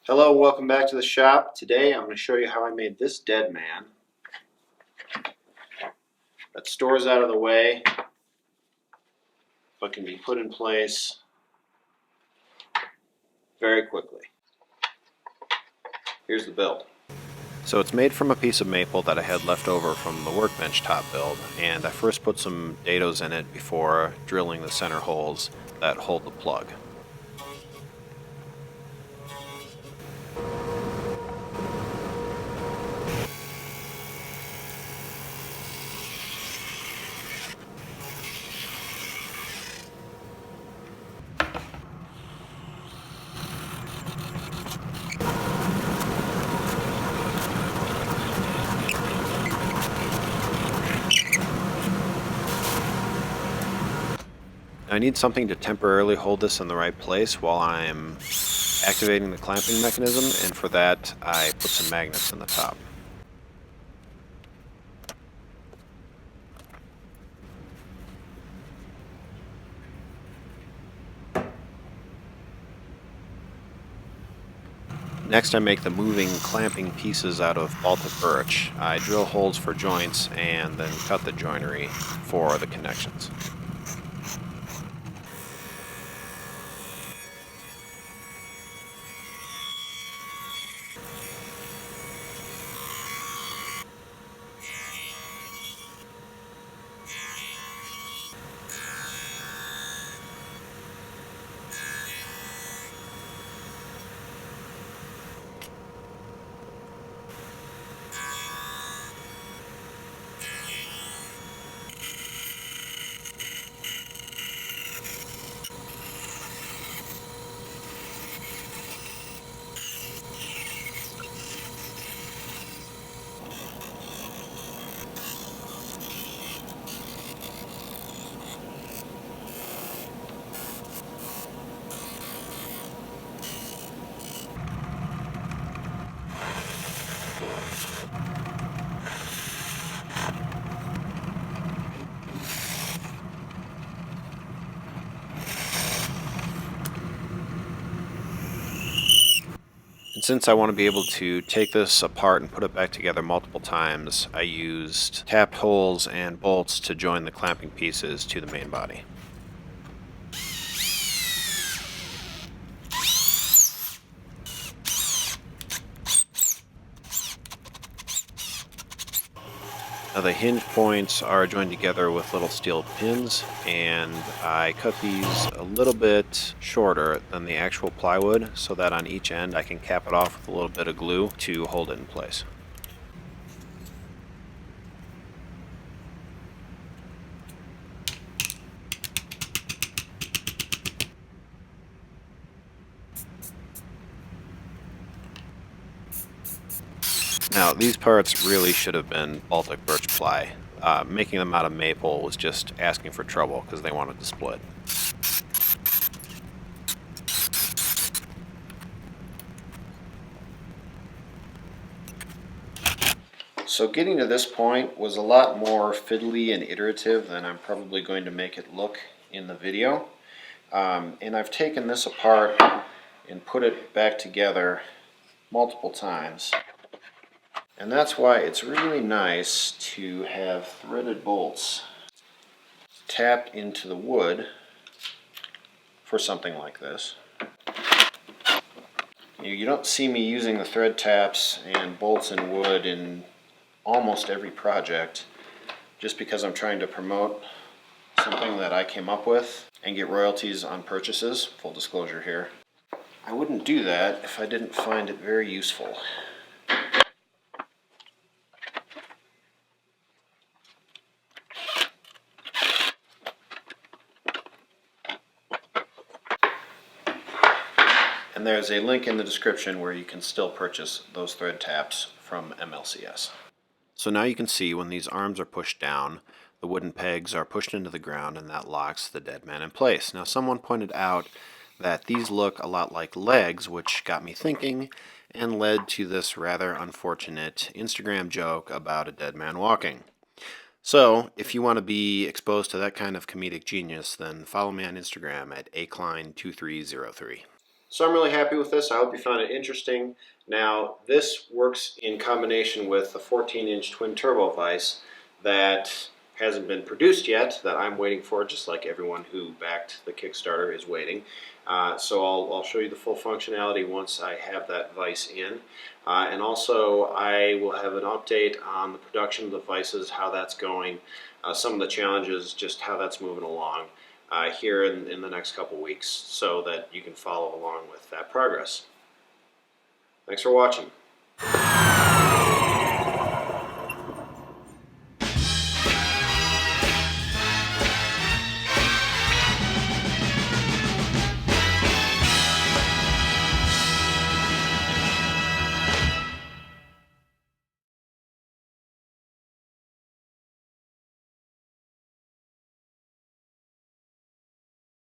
Hello, welcome back to the shop. Today I'm going to show you how I made this dead man that stores out of the way but can be put in place very quickly. Here's the build. So it's made from a piece of maple that I had left over from the workbench top build, and I first put some dados in it before drilling the center holes that hold the plug. I need something to temporarily hold this in the right place while I'm activating the clamping mechanism, and for that I put some magnets in the top. Next I make the moving clamping pieces out of Baltic birch. I drill holes for joints and then cut the joinery for the connections. And since I want to be able to take this apart and put it back together multiple times, I used tapped holes and bolts to join the clamping pieces to the main body. Now the hinge points are joined together with little steel pins, and I cut these a little bit shorter than the actual plywood so that on each end I can cap it off with a little bit of glue to hold it in place. Now these parts really should have been Baltic birch ply. Making them out of maple was just asking for trouble because they wanted to split. So getting to this point was a lot more fiddly and iterative than I'm probably going to make it look in the video. And I've taken this apart and put it back together multiple times. And that's why it's really nice to have threaded bolts tapped into the wood for something like this. You don't see me using the thread taps and bolts and wood in almost every project just because I'm trying to promote something that I came up with and get royalties on purchases, full disclosure here. I wouldn't do that if I didn't find it very useful. And there's a link in the description where you can still purchase those thread taps from MLCS. So now you can see when these arms are pushed down, the wooden pegs are pushed into the ground and that locks the dead man in place. Now someone pointed out that these look a lot like legs, which got me thinking and led to this rather unfortunate Instagram joke about a dead man walking. So if you want to be exposed to that kind of comedic genius, then follow me on Instagram at akline2303. So I'm really happy with this. I hope you found it interesting. Now, this works in combination with a 14-inch twin turbo vise that hasn't been produced yet, that I'm waiting for, just like everyone who backed the Kickstarter is waiting. So I'll show you the full functionality once I have that vise in. And also I will have an update on the production of the vices, how that's going, some of the challenges, just how that's moving along here in the next couple weeks, so that you can follow along with that progress. Thanks for watching.